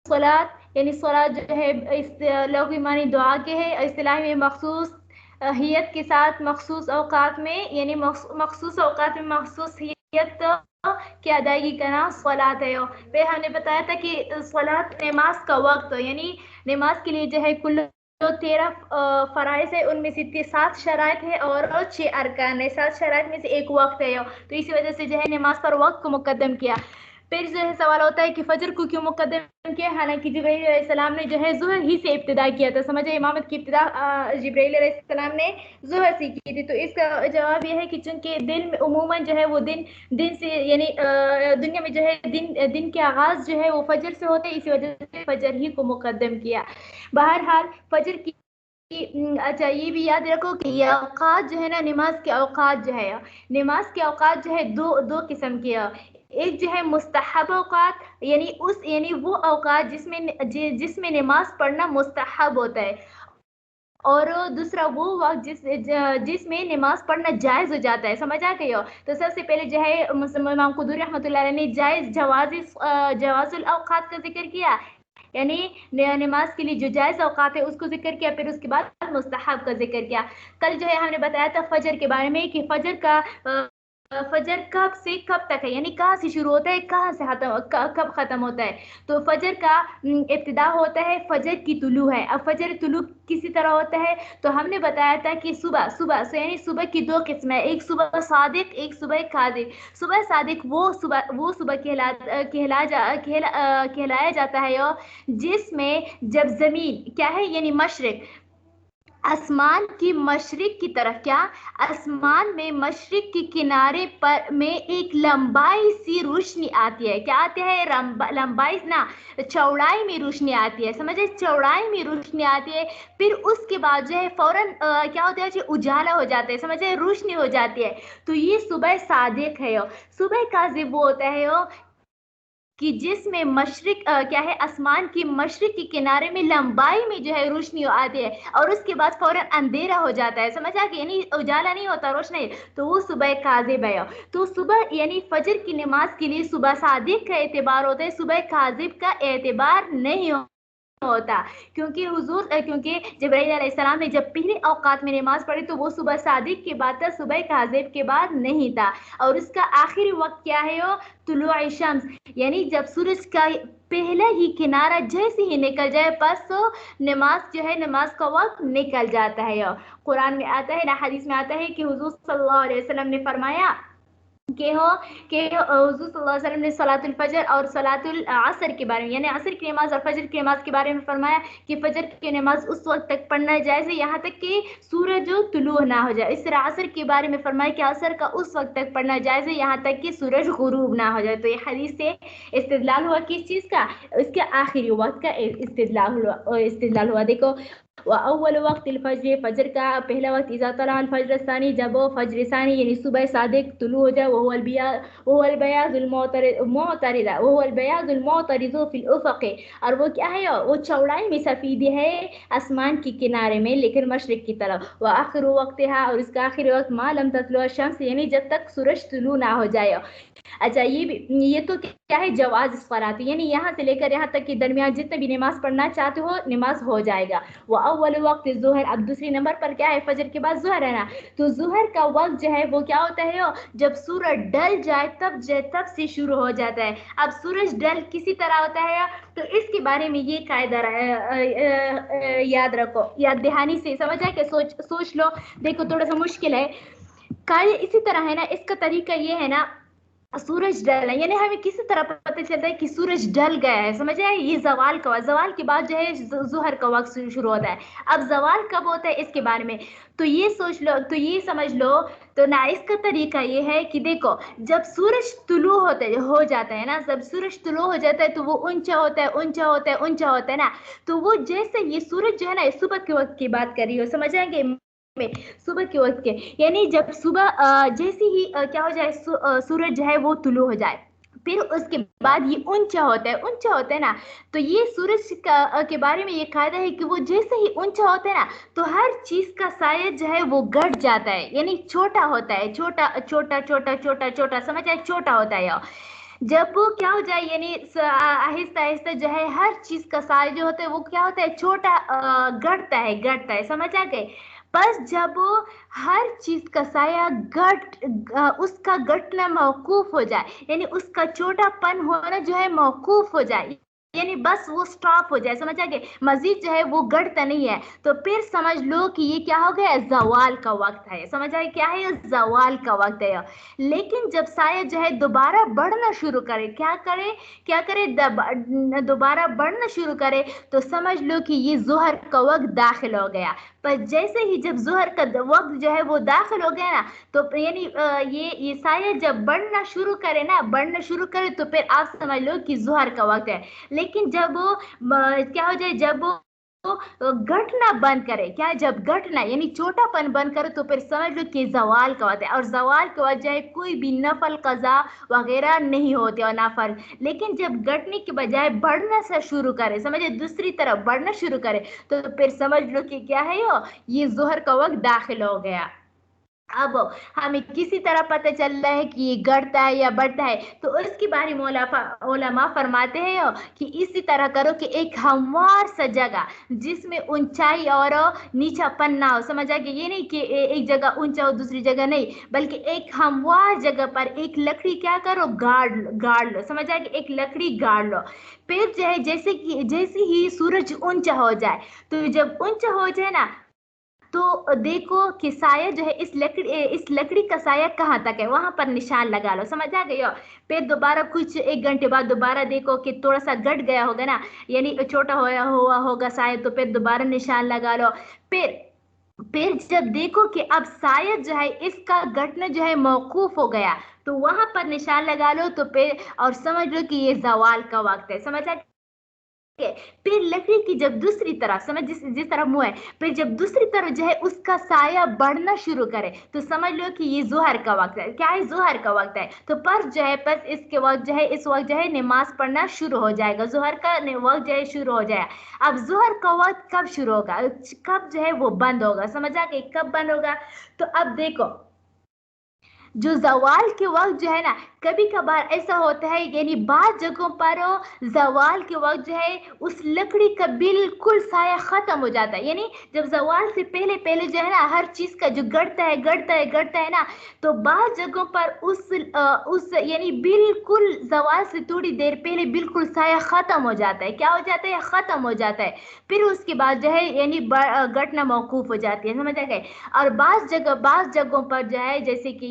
सलात यानी सलात जो है इस लफ्ज़ी मानी दुआ के है, इस्तिलाह में मखसूस हियत के साथ मखसूस औकात में यानी मखसूस औकात में मखसूस हियत की अदायगी का नाम सलात है। फिर हमने बताया था कि सलात नमाज का वक्त यानी नमाज के लिए जो है कुल 13 फ़राइज़ है, उनमें से 7 शराइत है और 6 अरकान है। 7 शराइत में से एक वक्त है, तो इसी वजह से जो है नमाज पर वक्त को मुकद्दम किया। फिर जो है सवाल होता है कि फजर को क्यों मुकद्दम किया, हालांकि जिब्राइल अलैहिस्सलाम ने जो है ज़ुहर ही से इब्तिदा किया था। समझे, इमामत की इब्तिदा जिब्राइल अलैहिस्सलाम ने ज़ुहर से की थी। तो इसका जवाब यह है कि चूंकि दिन में उमूमन जो है वो दिन से यानी दुनिया में जो है दिन के आगाज़ जो है वो फजर से होते हैं, इसी वजह से फजर ही को मुकद्दम किया। बहरहाल फजर की अच्छा ये भी याद रखो कि ये औकात जो है ना, नमाज के औकात जो है, नमाज के औकात जो है दो किस्म के हैं। एक जो है मुस्तहब औकात यानी वो औकात जिसमें नमाज पढ़ना मुस्तहब होता है, और दूसरा वो वक्त जिसमें नमाज पढ़ना जायज़ हो जाता है। समझ आ गई हो? तो सबसे पहले जो है इमाम कुदूरी रहमतुल्लाह अलैह ने जवाज़ुल औकात का जिक्र किया, यानी नमाज के लिए जो जायज़ औकात है उसको जिक्र किया, फिर उसके बाद मुस्तहब का जिक्र किया। कल जो है हमने बताया था फजर के बारे में कि फजर कब से कब तक है, यानी कहाँ से शुरू होता है, कहाँ से कब ख़त्म होता है। तो फजर का इब्तिदा होता है, फजर की तुलू है। अब फजर तुलू किसी तरह होता है, तो हमने बताया था कि सुबह से यानी सुबह की 2 किस्में, एक सुबह सादिक, एक सुबह काज़िब। सुबह सादिक वो सुबह कहलाया जाता है, और जिसमें जब ज़मीन क्या है यानी मशरिक आसमान की मशरिक की तरफ, क्या आसमान में मशरिक के किनारे पर में एक लंबाई सी रोशनी आती है। क्या आती है? लंबाई ना, चौड़ाई में रोशनी आती है। समझे, चौड़ाई में रोशनी आती है। फिर उसके बाद जो है फौरन क्या होता है जी, उजाला हो जाता है। समझे, रोशनी हो जाती है। तो ये सुबह सादिक है। सुबह काज़िब वो होता है कि जिसमें मशरिक क्या है, आसमान की मशरिक के किनारे में लंबाई में जो है रोशनी आती है, और उसके बाद फौरन अंधेरा हो जाता है। समझ आ गई, यानी उजाला नहीं होता, रोशनी। तो वो सुबह काज़िब है। तो सुबह यानी फजर की नमाज के लिए सुबह सादिक का एतबार होता है, सुबह काज़िब का एतबार नहीं होता, क्योंकि जिब्राइल अलैहिस्सलाम ने जब पहले औकात में नमाज पढ़ी तो वो सुबह सादिक के बाद था, सुबह काज़िब के बाद नहीं था। और उसका आखिरी वक्त क्या है? वो तुलुआ शम्स, यानी जब सूरज का पहला ही किनारा जैसे ही निकल जाए बस तो नमाज का वक्त निकल जाता है। कुरान में आता है ना, हदीस में आता है कि हुजूर सल्लल्लाहु अलैहि वसल्लम ने फरमाया कि हुजूर सल्लल्लाहु अलैहि वसल्लम ने सलातुल फजर और सलातुल असर के बारे में, यानी असर की नमाज और फजर की नमाज के बारे में फरमाया कि फजर की नमाज उस वक्त तक पढ़ना जायज़ है यहाँ तक कि सूरज तुलू ना हो जाए। इस तरह असर के बारे में फरमाया कि असर का उस वक्त तक पढ़ना जायज़ है यहाँ तक कि सूरज गुरूब ना हो जाए। तो ये हदीस से इस्तिदलाल हुआ किस चीज़ का? इसके आखिरी वक्त का इस्तिदलाल हुआ। देखो, अव्वल वक्त फजर, फजर का पहला वक्त इज़ा तला अल फजर सानी, जब वो फजर सानी यानी सुबह सादिक तुलू हो जाए, वहुवल बयाज़ुल मुअतरिज़ु फिल उफ़क़, और वो क्या है? वो चौड़ाई में सफ़ेद है आसमान के किनारे में, लेकिन मशरिक की तरफ। व आखिर वक्तिहा, और इसका आखिरी वक्त मा लम ततलु शम्स, यानी जब तक सूरज तुलू ना हो जाए। अच्छा, ये तो क्या है? जवाज सलात, यानी यहाँ से लेकर यहाँ तक के दरमियान जितने भी नमाज पढ़ना चाहते हो नमाज हो जाएगा। वो अव्वल वक्त ज़ुहर, अब दूसरी नंबर पर क्या है? फजर के बाद ज़ुहर है ना, तो ज़ुहर का वक्त जो है वो क्या होता है? जब सूरज ढल जाए तब से शुरू हो जाता है। अब सूरज ढल किसी तरह होता है, तो इसके बारे में ये कायदा याद रखो, याद दहानी से समझ आए कि सोच लो। देखो थोड़ा सा मुश्किल है, कायदा इसी तरह है ना, इसका तरीका ये है ना, सूरज ढल है यानी हमें किसी तरह पता चलता है कि सूरज ढल गया है। समझ आए? ये जवाल का वक्त, जवाल के बाद जो है जुहर का वक्त शुरू होता है। अब जवाल कब होता है इसके बारे में तो ये सोच लो, तो ये समझ लो। तो ना इसका तरीका ये है कि देखो, जब सूरज तुलू हो जाता है ना, जब सूरज तुलू हो जाता है तो वो ऊंचा होता है, ऊंचा होता है, ऊंचा होता है ना। तो वो जैसे ये सूरज जो है ना, सुबह के वक्त की बात कर रही हो, समझ आएंगे में सुबह के वक्त के, यानी जब सुबह जैसे ही क्या हो जाए, सूरज जो है वो तुलू हो जाए, फिर उसके बाद ये ऊंचा होता है ना। तो ये सूरज के बारे में ये कायदा है कि वो जैसे ही ऊंचा होता है ना, तो हर चीज का साया जो है वो घट जाता है, यानी छोटा होता है, छोटा छोटा छोटा छोटा छोटा, समझ आए? छोटा होता है। जब वो क्या हो जाए यानी आहिस्ता आहिस्ता जो है हर चीज का साइज जो होता है वो क्या होता है छोटा घटता है, समझ आ गए। बस जब वो हर चीज का साया उसका घटना मौकूफ हो जाए, यानी उसका छोटापन होना जो है मौकूफ हो जाए, यानी बस वो स्टॉप हो जाए, समझ आ गए, मजीद जो है वो घटता नहीं है, तो फिर समझ लो कि ये क्या हो गया, जवाल का वक्त है। समझ आए क्या है, ये जवाल का वक्त है। लेकिन जब साया जो है दोबारा बढ़ना शुरू करे, क्या करे दोबारा बढ़ना शुरू करे, तो समझ लो कि ये जोहर का वक्त दाखिल हो गया। पर जैसे ही जब जोहर का वक्त जो है वो दाखिल हो गया ना, तो यानी ये साया जब बढ़ना शुरू करे तो फिर आप समझ लो कि जोहर का वक्त है। लेकिन जब वो क्या हो जाए, जब वो घटना बंद करे, क्या जब घटना यानी छोटापन बंद करे, तो फिर समझ लो कि जवाल का वक्त है। और जवाल की वजह कोई भी नफल कजा वगैरह नहीं होते और नफल। लेकिन जब घटने के बजाय बढ़ना से शुरू करे, समझे, दूसरी तरफ बढ़ना शुरू करे, तो फिर समझ लो कि क्या है, ये जोहर का वक्त दाखिल हो गया। अब हमें किसी तरह पता चल रहा है कि ये घटता है या बढ़ता है, तो उसके बारे में उलमा फरमाते हैं कि इसी तरह करो कि एक हमवार सा जगह जिसमें ऊंचाई और नीचापन ना हो, समझ आ गया, ये नहीं कि एक जगह ऊंचा हो दूसरी जगह नहीं, बल्कि एक हमवार जगह पर एक लकड़ी क्या करो, गाड़ लो, समझ आ गया, एक लकड़ी गाड़ लो। फिर जो है जैसे ही सूरज ऊंचा हो जाए, तो जब ऊंचा हो जाए ना, तो देखो कि साया जो है इस लकड़ी का साया कहाँ तक है, वहां पर निशान लगा लो, समझ आ गई हो। फिर दोबारा कुछ एक घंटे बाद दोबारा देखो कि थोड़ा सा घट गया होगा ना, यानी छोटा हुआ होगा साया, तो फिर दोबारा निशान लगा लो। फिर फिर जब देखो कि अब शायद जो है इसका घटना जो है मौकूफ हो गया, तो वहां पर निशान लगा लो, तो फिर और समझ लो कि ये जवाल का वक्त है, समझ आ है। फिर लकड़ी की जब दूसरी तरफ, समझ, जिस तरफ मुंह है, फिर जब दूसरी तरफ जो है उसका साया बढ़ना शुरू करे, तो समझ लो कि ये जोहर का वक्त है। क्या है, जोहर का वक्त है। तो पर जो है बस इसके वक्त जो है इस वक्त जो है नमाज पढ़ना शुरू हो जाएगा, जोहर का वक्त जो है शुरू हो जाएगा। अब जोहर का वक्त कब शुरू होगा, कब जो है वो बंद होगा, समझ आ गई, कब बंद होगा। तो अब देखो, जो जवाल के वक्त जो है ना, कभी कभार ऐसा होता है, यानी बाद जगहों पर जवाल के वक्त जो है उस लकड़ी का बिल्कुल साया खत्म हो जाता है, यानी जब जवाल से पहले पहले जो है ना हर चीज का जो गढ़ता है ना, तो बाद जगहों पर उस यानी बिल्कुल जवाल से थोड़ी देर पहले बिल्कुल साया खत्म हो जाता है, क्या हो जाता है, खत्म हो जाता है। फिर उसके बाद जो है यानी घटना मौकूफ हो जाती है, समझ आ गए। और बाज जगहों पर जो है, जैसे कि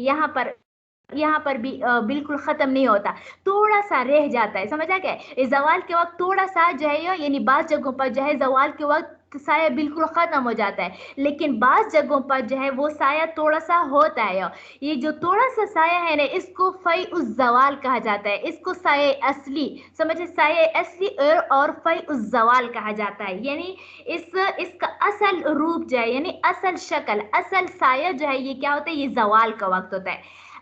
यहाँ पर भी बिल्कुल खत्म नहीं होता, थोड़ा सा रह जाता है, समझ आ गया। इस जवाल के वक्त थोड़ा सा जो है यानी बाज जगहों पर जो है जवाल के वक्त साया बिल्कुल खत्म हो जाता है, लेकिन बाज जगहों पर जो है वो साया थोड़ा सा होता है। ये जो थोड़ा सा साया है ना, इसको फई उस जवाल कहा जाता है, इसको साये असली, समझे, साये असली और फई उस जवाल कहा जाता है। यानी इसका असल रूप जो है, यानी असल शक्ल, असल साया जो है, ये क्या होता है, ये जवाल का वक्त होता है।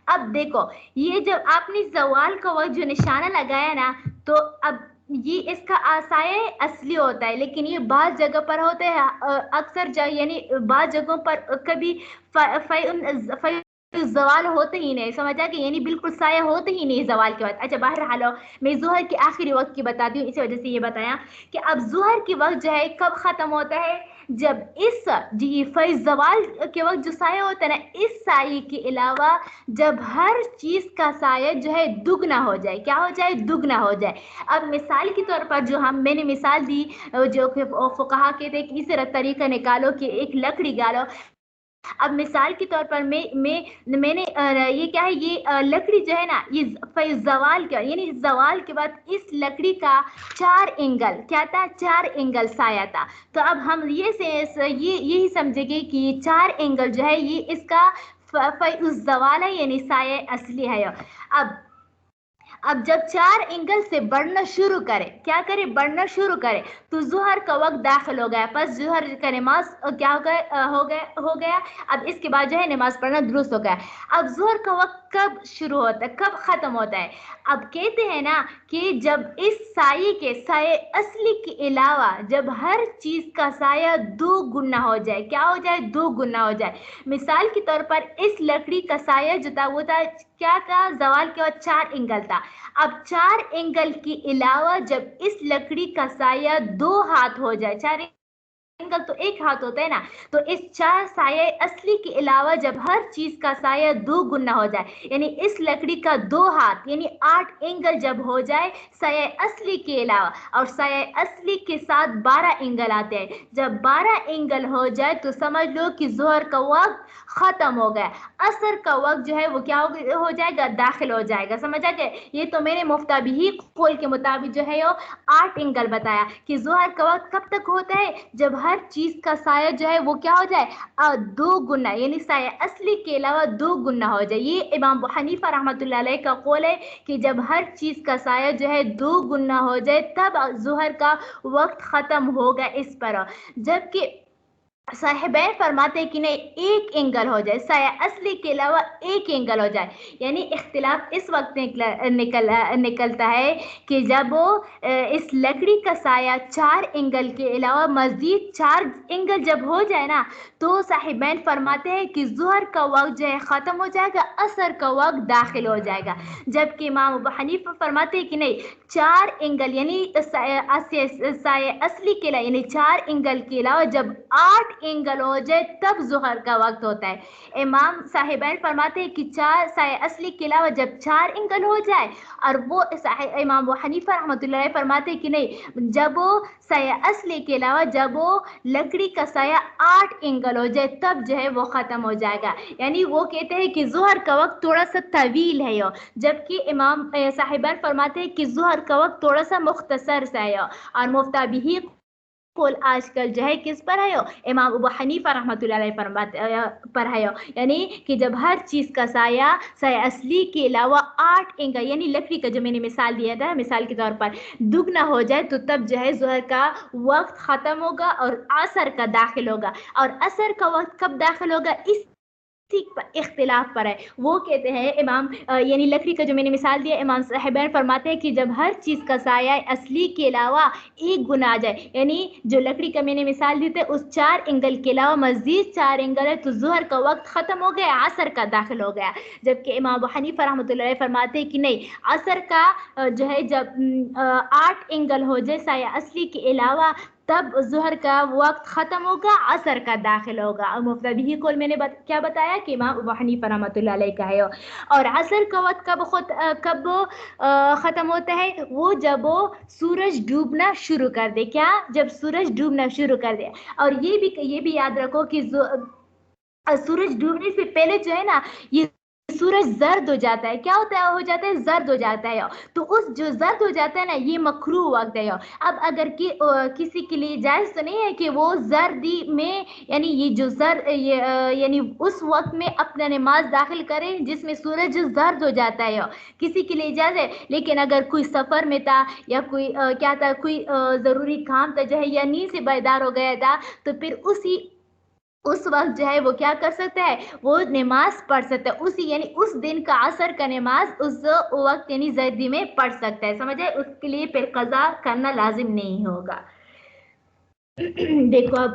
अब देखो, ये जब आपने जवाल का वक्त जो निशाना लगाया ना, तो अब ये इसका साया असली होता है, लेकिन ये बाज जगह पर होते हैं अक्सर यानी बाज जगहों पर कभी जवाल होते ही नहीं, समझ आ गई, यानी बिल्कुल साया होते ही नहीं जवाल के वक्त। अच्छा, बाहर हालो, मैं जोहर के आखिरी वक्त की बताती हूँ, इसी वजह से ये बताया कि अब जोहर के वक्त जो है कब खत्म होता है, जब इस जी फैज जवाल के वक्त जो साया होता है ना, इस साये के अलावा जब हर चीज का साया जो है दुगना हो जाए, क्या हो जाए, दुगना हो जाए। अब मिसाल के तौर पर जो मैंने मिसाल दी, जो कि फुकहा कहते हैं कि इस तरीका निकालो कि एक लकड़ी गालो। अब मिसाल के तौर पर मैंने ये क्या है, ये लकड़ी जो है ना, ये जवाल का यानी जवाल के बाद इस लकड़ी का 4 एंगल क्या था, 4 एंगल साया था। तो अब हम ये यही समझेंगे कि ये 4 एंगल जो है ये इसका उस जवाल है, यानी साया असली है। अब जब 4 एंगल से बढ़ना शुरू करे, क्या करे, बढ़ना शुरू करे, तो जुहर का वक्त दाखिल हो गया, बस जुहर का नमाज क्या हो गया। अब इसके बाद जो है नमाज पढ़ना दुरुस्त हो गया। अब जुहर का वक्त कब शुरू होता है, कब खत्म होता है। अब कहते हैं ना कि जब इस साये असली के अलावा जब हर चीज का साया 2 गुना हो जाए, क्या हो जाए, 2 गुना हो जाए। मिसाल के तौर पर इस लकड़ी का साया जो था वो था کیا تھا؟ زوال کے بعد 4 اینگل تھا. اب 4 اینگل کے علاوہ جب اس لکڑی کا سایہ 2 ہاتھ ہو جائے، 4 اینگل تو 1 ہاتھ ہوتا ہے نا، تو اس 4 سایہ اصلی کے علاوہ جب ہر چیز کا سایہ 2 گنا ہو جائے، یعنی اس لکڑی کا 2 ہاتھ یعنی 8 اینگل جب ہو جائے سایہ اصلی کے علاوہ، اور سایہ اصلی کے ساتھ 12 اینگل آتے ہیں، جب 12 اینگل ہو جائے تو سمجھ لو کہ ظہر کا وقت ختم ہو گیا. عصر کا وقت جو ہے وہ کیا ہو جائے گا؟ داخل ہو جائے گا. سمجھا گیا؟ یہ تو میرے مفتابی قول کے مطابق جو ہے وہ 8 اینگل بتایا کہ ظہر کا وقت کب تک ہوتا ہے؟ جب ہر چیز کا سایہ جو ہے وہ کیا ہو جائے؟ 2 گنا، یعنی سایہ اصلی کے علاوہ 2 گنا ہو جائے. یہ امام ابو حنیفہ رحمۃ اللہ علیہ کا قول ہے کہ جب ہر چیز کا سایہ جو ہے 2 گنا ہو جائے تب ظہر کا وقت ختم ہوگا اس پر. جبکہ صاحبین فرماتے ہیں کہ نہیں، 1 اینگل ہو جائے، سایہ اصلی کے علاوہ 1 اینگل ہو جائے. یعنی اختلاف اس وقت نکلتا ہے کہ جب اس لکڑی کا سایہ 4 اینگل کے علاوہ مزید 4 اینگل جب ہو جائے نا، تو صاحبین فرماتے ہیں کہ ظہر کا وقت جو ہے ختم ہو جائے گا، عصر کا وقت داخل ہو جائے گا. جبکہ امام ابو حنیفہ فرماتے ہیں کہ نہیں، 4 اینگل یعنی سایہ اصلی کے علاوہ یعنی 4 اینگل کے علاوہ جب 8 اینگل ہو جائے تب ظہر کا وقت ہوتا ہے. امام صاحبین فرماتے ہیں کہ 4 سایہ اصلی کے علاوہ جب 4 اینگل ہو جائے، اور وہ امام ابو حنیفہ رحمۃ اللہ علیہ فرماتے ہیں کہ نہیں، جب وہ سایہ اصلی کے علاوہ جب وہ لکڑی کا سایہ 8 اینگل ہو جائے تب جو ہے وہ ختم ہو جائے گا. یعنی وہ کہتے ہیں کہ ظہر کا وقت تھوڑا سا طویل ہے، جبکہ امام صاحبان فرماتے ہیں کہ ظہر کا وقت تھوڑا سا مختصر سا ہے. اور مفتابی قول آج کل جو ہے کس پر ہے؟ امام ابو حنیفہ رحمۃ اللہ علیہ پر ہے. یعنی کہ جب ہر چیز کا سایہ اصلی کے علاوہ 8 اینگل یعنی لکڑی کا جو میں نے مثال دیا تھا، مثال کے طور پر دگنا ہو جائے تو تب جو ہے ظہر کا وقت ختم ہوگا اور عصر کا داخل ہوگا. اور عصر کا وقت کب داخل ہوگا اس اختلاف پر ہے. وہ کہتے ہیں امام یعنی لکڑی کا جو میں نے مثال دیا، امام صاحبین فرماتے ہیں کہ جب ہر چیز کا سایہ اصلی کے علاوہ 1 گنا آ جائے، یعنی جو لکڑی کا میں نے مثال دی تھی اس 4 اینگل کے علاوہ مزید 4 اینگل ہے تو ظہر کا وقت ختم ہو گیا، عصر کا داخل ہو گیا. جبکہ امام ابو حنیفہ رحمۃ اللہ علیہ فرماتے ہیں کہ نہیں، عصر کا جو ہے جب 8 اینگل ہو جائے سایہ اصلی کے علاوہ تب ظہر کا وقت ختم ہوگا، عصر کا داخل ہوگا. اور مفتابی قول میں نے کیا بتایا کہ امام ابو حنیفہ رحمۃ اللہ علیہ کا ہے. اور عصر کا وقت کب ختم ہوتا ہے؟ وہ جب وہ سورج ڈوبنا شروع کر دے. کیا؟ جب سورج ڈوبنا شروع کر دے. اور یہ بھی یاد رکھو کہ سورج ڈوبنے سے پہلے جو ہے نا، یہ سورج زرد ہو جاتا ہے. کیا ہو جاتا ہے؟ زرد ہو جاتا ہے. تو اس جو زرد ہو جاتا ہے نا، یہ مکروہ وقت ہے. اب اگر کسی کے لیے جائز تو نہیں ہے کہ وہ زردی میں یعنی یہ جو یعنی اس وقت میں اپنا نماز داخل کرے جس میں سورج زرد ہو جاتا ہے، کسی کے لیے جائز ہے. لیکن اگر کوئی سفر میں تھا یا کوئی کیا تھا، کوئی ضروری کام تھا جو ہے یا نیند سے بیدار ہو گیا تھا، تو پھر اس وقت جو ہے وہ کیا کر سکتا ہے؟ وہ نماز پڑھ سکتا ہے. یعنی اس دن کا عصر کا نماز اس وقت یعنی زردی میں پڑھ سکتا ہے. سمجھے؟ اس کے لیے پھر قضا کرنا لازم نہیں ہوگا. دیکھو اب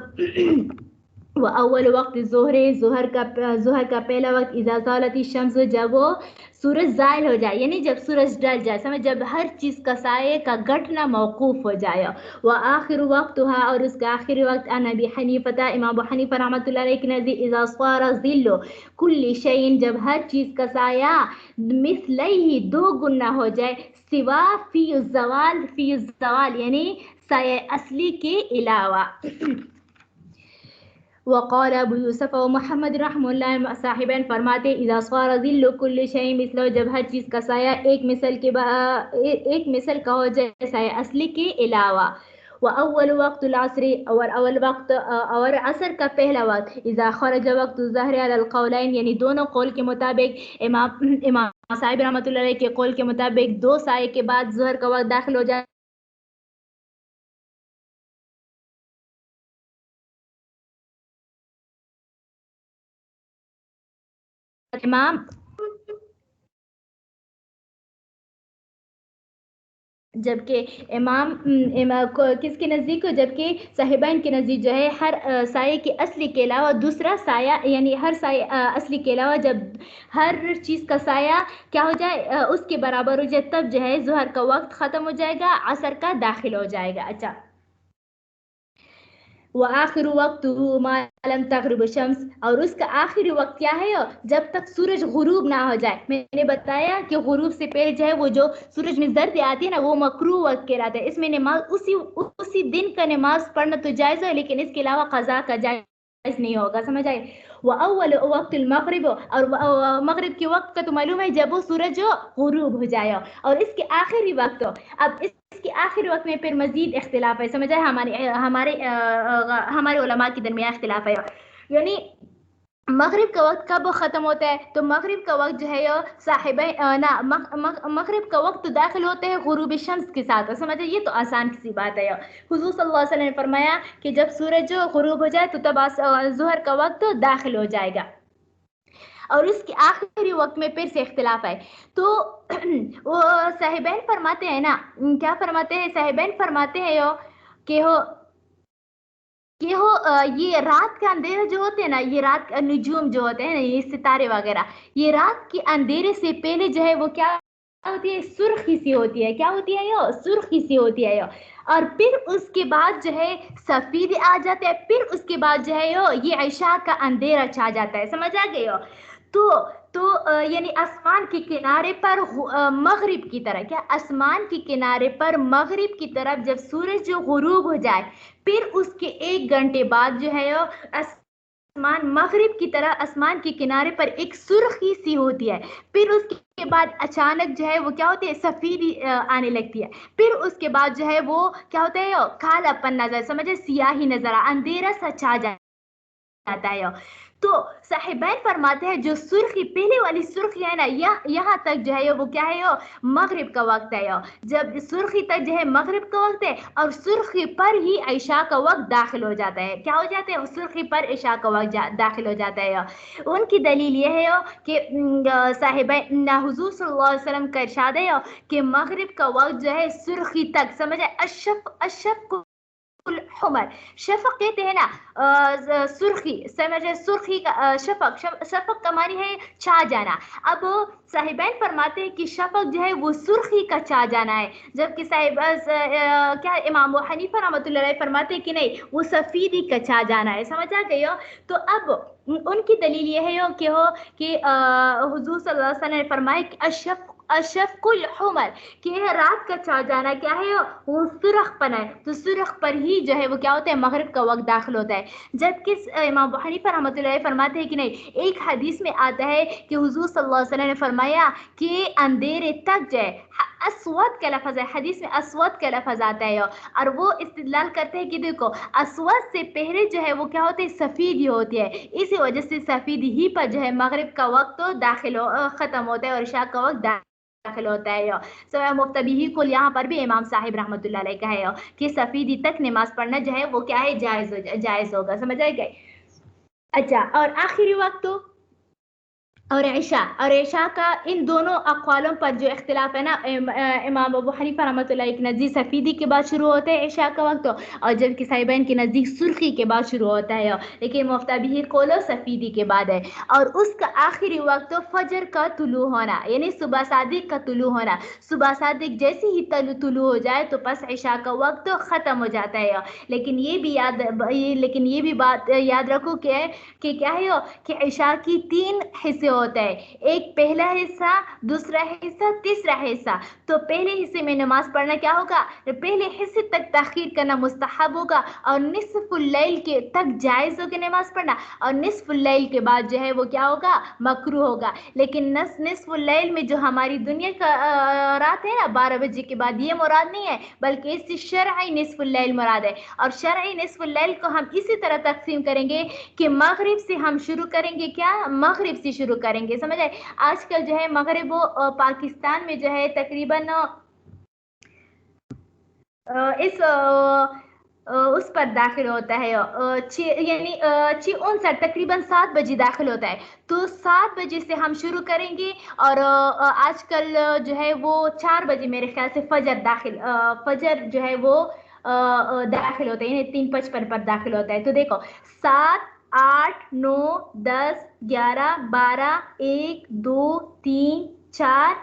وہ اول وقت ظہر کا پہلا وقت اذا زالت الشمس، جب وہ سورج زائل ہو جائے یعنی جب سورج ڈل جائے. سمجھ؟ جب ہر چیز کا سائے کا گھٹنا موقوف ہو جائے. وآخر وقتها، اور اس کا آخری وقت ان ابی حنیفہ، امام ابو حنیفہ رحمۃ اللہ علیہ کے نزدیک اذا صار ظل کل شیء، جب ہر چیز کا سایہ مثلیہ 2 گنا ہو جائے، سوا فی الزوال یعنی سایہ اصلی کے علاوہ. وقال ابو یوسف و محمد رحمہ اللہ، صاحبین فرماتے اذا صار ظل کل شیء مثلہ، جب ہر چیز کا سایہ ایک مثل کا ہو جائے سایہ اصلی کے علاوہ. واول وقت العصر، اور عصر کا پہلا وقت اذا خرج وقت الظہر علی القولین، یعنی دونوں قول کے مطابق، امام صاحب رحمۃ اللہ علیہ کے قول کے مطابق 2 سائے کے بعد ظہر کا وقت داخل ہو جائے. امام جبکہ کس کے نزدیک ہو، جبکہ صاحبین کے نزدیک جو ہے ہر سائے کے اصلی کے علاوہ دوسرا سایہ، یعنی ہر سایہ اصلی کے علاوہ جب ہر چیز کا سایہ کیا ہو جائے اس کے برابر ہو جائے، تب جو ہے ظہر کا وقت ختم ہو جائے گا، عصر کا داخل ہو جائے گا. اچھا، وآخر وقته ما لم تغرب الشمس، اور اس کا آخری وقت کیا ہے جب تک سورج غروب نہ ہو جائے. میں نے بتایا کہ غروب سے پہلے جو ہے وہ جو سورج میں زرد آتی ہے نا، وہ مکروہ وقت کہلاتا ہے. اس میں نماز اسی دن کا نماز پڑھنا تو جائز ہے، لیکن اس کے علاوہ قضا کا جائز نہیں ہوگا. سمجھ آئے؟ وأول وقت المغرب، اور مغرب کے وقت کا تو معلوم ہے جب وہ سورج غروب ہو جائے. اور اس کے آخری وقت، اب اس کے آخری وقت میں پھر مزید اختلاف ہے. سمجھ آئے؟ ہمارے علماء کے درمیان اختلاف ہے. یعنی مغرب کا وقت کب ختم ہوتا ہے؟ تو مغرب کا وقت جو ہے مغرب کا وقت داخل ہوتے ہیں غروب شمس کے ساتھ. سمجھے؟ یہ تو آسان سی بات ہے. حضور صلی اللہ علیہ وسلم نے فرمایا کہ جب سورج غروب ہو جائے تو تب ظہر کا وقت داخل ہو جائے گا. اور اس کے آخری وقت میں پھر سے اختلاف ہے. تو وہ صاحبین فرماتے ہیں نا، کیا فرماتے ہیں؟ صاحبین فرماتے ہیں کہ یہ رات کا اندھیرا جو ہوتے ہیں نا، یہ رات کا نجوم جو ہوتے ہیں نا، یہ ستارے وغیرہ، یہ رات کے اندھیرے سے پہلے جو ہے وہ کیا ہوتی ہے؟ سرخی سی ہوتی ہے. کیا ہوتی ہے؟ سرخی سی ہوتی ہے. اور پھر اس کے بعد جو ہے سفید آ جاتے ہیں. پھر اس کے بعد جو ہے یہ عشاء کا اندھیرا چھا جاتا ہے. سمجھ آ گئی؟ تو یعنی آسمان کے کنارے پر مغرب کی طرح، کیا آسمان کے کنارے پر مغرب کی طرف جب سورج جو غروب ہو جائے، پھر اس کے 1 گھنٹے بعد جو ہے آسمان مغرب کی طرح آسمان کے کنارے پر ایک سرخی سی ہوتی ہے. پھر اس کے بعد اچانک جو ہے وہ کیا ہوتی ہے؟ سفیدی آنے لگتی ہے. پھر اس کے بعد جو ہے وہ کیا ہوتا ہے؟ کالا پن نظر، سمجھے؟ سیاہی نظر، اندھیرا سا چھا جاتا ہے. تو صاحبین فرماتے ہیں جو سرخی پہلے والی سرخی ہے نا، یہاں تک جو ہے وہ کیا ہے؟ مغرب کا وقت ہے. جب سرخی تک جو ہے مغرب کا وقت ہے، اور سرخی پر ہی عشاء کا وقت داخل ہو جاتا ہے. کیا ہو جاتا ہے؟ سرخی پر عشاء کا وقت داخل ہو جاتا ہے. ان کی دلیل یہ ہے کہ صاحبین حضور صلی اللہ علیہ وسلم کا ارشاد ہے کہ مغرب کا وقت جو ہے سرخی تک، سمجھے؟ اشف الحمر، شفق کہتے ہیں نا سرخی، سمجھے؟ سرخی کا شفق کا معنی ہے چھا جانا. اب صاحبین فرماتے ہیں کہ شفق جو ہے وہ سرخی کا چھا جانا ہے، جبکہ کیا امام ابو حنیفہ رحمۃ اللہ علیہ فرماتے ہیں کہ نہیں، وہ سفیدی کا چھا جانا ہے. سمجھ آ گئی؟ تو اب ان کی دلیل یہ ہے کہ حضور صلی اللہ علیہ وسلم نے فرمایا کہ اشفق الحمر، کہ رات کا چھا جانا کیا ہے؟ وہ سرخ پن ہے. تو سرخ پر ہی جو ہے وہ کیا ہوتا ہے؟ مغرب کا وقت داخل ہوتا ہے. جبکہ امام ابو حنیفہ رحمۃ اللہ علیہ فرماتے ہیں کہ نہیں، ایک حدیث میں آتا ہے کہ حضور صلی اللہ علیہ وسلم نے فرمایا کہ اندھیرے تک جو ہے، اسود کا لفظ ہے، حدیث میں اسود کا لفظ آتا ہے، اور وہ استدلال کرتے ہیں کہ دیکھو اسود سے پہلے جو ہے وہ کیا ہوتے ہے؟ سفیدی ہوتی ہے. اسی وجہ سے سفیدی ہی پر جو ہے مغرب کا وقت ختم ہوتا ہے اور عشاء کا وقت داخل ہوتا ہے. مفتبی کل یہاں پر بھی امام صاحب رحمۃ اللہ علیہ کا ہے کہ سفیدی تک نماز پڑھنا جو ہے وہ کیا ہے؟ جائز ہوگا. سمجھ آئے گئے؟ اچھا، اور آخری وقت اور عشاء کا ان دونوں اقوالوں پر جو اختلاف ہے نا، امام ابو حنیفہ رحمۃ اللہ کے نزدیک سفیدی کے بعد شروع ہوتا ہے عشاء کا وقت، اور جبکہ صاحبین کے نزدیک سرخی کے بعد شروع ہوتا ہے، لیکن مفتبی قول سفیدی کے بعد ہے. اور اس کا آخری وقت فجر کا طلوع ہونا، یعنی صبح صادق کا طلوع ہونا. صبح صادق جیسے ہی طلوع ہو جائے تو پس عشاء کا وقت ختم ہو جاتا ہے. لیکن یہ بھی بات یاد رکھو کہ کیا ہے کہ عشاء کی 3 حصے ہوتا ہے، ایک پہلا حصہ، دوسرا حصہ، تیسرا حصہ. تو پہلے حصے میں نماز پڑھنا کیا ہوگا؟ پہلے حصے تک تاخیر کرنا مستحب ہوگا، اور نصف اللیل کے تک جائز ہوگا نماز پڑھنا، اور نصف اللیل کے بعد جو ہے وہ کیا ہوگا؟ مکروہ ہوگا. لیکن نصف اللیل میں جو ہماری دنیا کا رات ہے نا 12 بجے کے بعد، یہ مراد نہیں ہے، بلکہ اس سے شرعی نصف اللیل مراد ہے. اور شرعی نصف اللیل کو ہم اسی طرح تقسیم کریں گے کہ مغرب سے ہم شروع کریں گے. کیا؟ مغرب سے شروع کریں گے. سمجھ آئے؟ آج کل جو ہے مغرب پاکستان میں جو ہے تقریباً اس اس پر داخل ہوتا ہے، یعنی 6:59 تقریباً 7 بجے داخل ہوتا ہے. تو 7 بجے سے ہم شروع کریں گے، اور آج کل جو ہے وہ 4 بجے میرے خیال سے فجر جو ہے وہ داخل ہوتا ہے، یعنی 3:55 پر داخل ہوتا ہے. تو دیکھو 7 8 9 10 11 12 1 2 3 4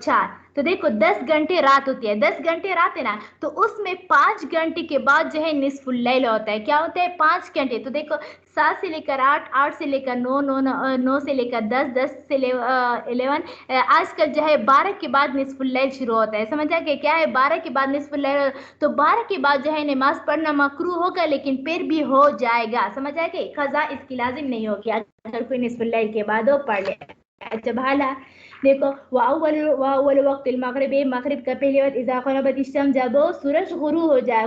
4. تو دیکھو 10 گھنٹے رات ہوتی ہے، 10 گھنٹے رات ہے نا، تو اس میں 5 گھنٹے کے بعد جو ہے نصف اللیل ہوتا ہے. کیا ہوتا ہے؟ 5 گھنٹے. تو دیکھو 7 سے لے کر 8، 8 سے لے کر 9، 9 سے لے کر 10، 10 سے 11. آج کل جو ہے 12 کے بعد نصف اللیل شروع ہوتا ہے. سمجھا کہ کیا ہے 12 کے بعد نصف اللیل؟ تو 12 کے بعد جو ہے نماز پڑھنا مکروہ ہوگا، لیکن پھر بھی ہو جائے گا. سمجھا کہ قضا اس کی لازم نہیں ہوگی اگر کوئی نصف اللیل کے بعد وہ پڑھ لے. جب حالا دیکھو واول وقت المغرب، مغرب کا پہلے وقت اذا غربت الشمس، جب سورج غروب ہو جائے.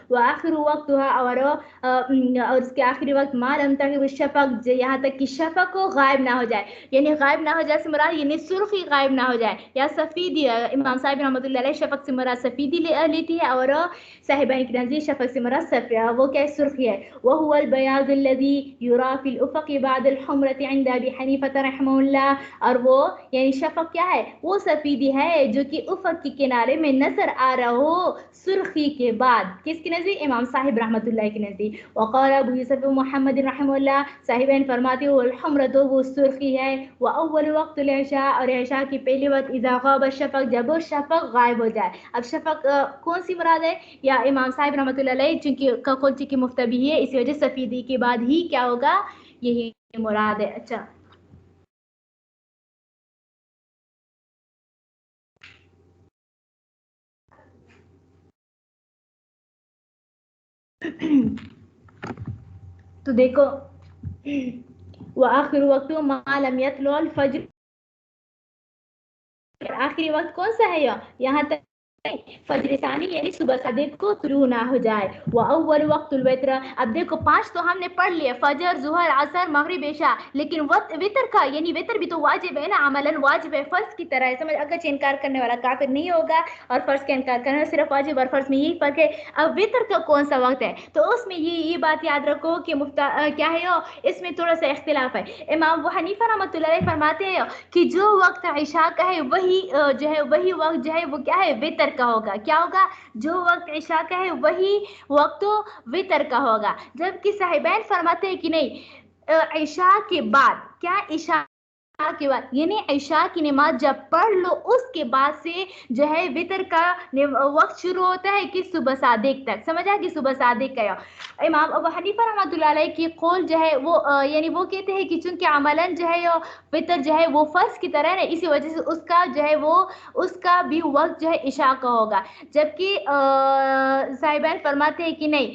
وآخر وقتها، اور اس کے آخری وقت ما لم تغب الشفق، یہاں تک کہ شفق کو غائب نہ ہو جائے. یعنی غائب نہ ہو جائے سے مراد یعنی سرخی غائب نہ ہو جائے، یا سفیدی. امام صاحب رحمۃ اللہ علیہ شفق سے مراد سفیدی لیتی ہے، اور صاحبین کی نزدیک شفق سے مراد وہ کیا سرخی ہے. وهو البياض الذي يرى في الافق بعد الحمرة عند ابي حنيفة رحمه الله، اور وہ یعنی شفق کیا ہے؟ وہ سفیدی ہے جو کہ افق کے کنارے میں نظر آ رہا ہو سرخی کے بعد. کس کے نزدیک؟ امام صاحب رحمۃ اللہ کے نزدیک. وقال ابو یوسف محمد رحمہ اللہ، صاحبین فرماتے ہو الحمرۃ، وہ سرخی ہے. واول وقت العشاء، اور عشاء کی پہلی وقت اذا غاب الشفق، جب وہ شفق غائب ہو جائے. اب شفق کون سی مراد ہے؟ یا امام صاحب رحمۃ اللہ علیہ چونکہ کون سی کی مفتبی ہے، اسی وجہ سفیدی کے بعد ہی کیا ہوگا؟ یہی مراد ہے. اچھا تو دیکھو وآخر وقت ما لم يطلع الفجر، آخری وقت کون سا ہے؟ یہاں تک فجر ثانی یعنی صبح صادق کو طلوع نہ ہو جائے. واول وقت الوتر، اب دیکھو 5 تو ہم نے پڑھ لیے، فجر، ظہر، عصر، مغرب، عشاء. لیکن وتر کا یعنی وتر بھی تو واجب ہے نا، عملاً واجب ہے، فرض کی طرح ہے. سمجھ اگرچہ انکار کرنے والا کافر نہیں ہوگا، اور فرض کا انکار کرنا صرف واجب اور فرض میں یہی فرق ہے. اب وتر کا کون سا وقت ہے؟ تو اس میں یہ بات یاد رکھو کہ کیا ہے اس میں تھوڑا سا اختلاف ہے. امام ابو حنیفہ رحمۃ اللہ علیہ فرماتے ہیں کہ جو وقت عشاء کا ہے وہی جو ہے وہی وقت جو ہے وہ کیا ہے؟ وتر کا ہوگا. کیا ہوگا؟ جو وقت عشاء کا ہے وہی وقت وتر کا ہوگا. جبکہ صاحبین فرماتے ہیں کہ نہیں، عشاء کے بعد، کیا عشاء کے بعد یعنی عشاء کی نماز جب پڑھ لو اس کے بعد سے جو ہے وتر کا وقت شروع ہوتا ہے کہ صبح صادق تک. سمجھا کہ صبح صادق کا. امام ابو حنیفہ رحمۃ اللہ علیہ کی قول جو ہے وہ یعنی وہ کہتے ہیں کہ چونکہ عملاً جو ہے وتر جو ہے وہ فرض کی طرح ہے، اسی وجہ سے اس کا جو ہے وہ اس کا بھی وقت جو ہے عشاء کا ہوگا. جبکہ صاحبین فرماتے ہیں کہ نہیں،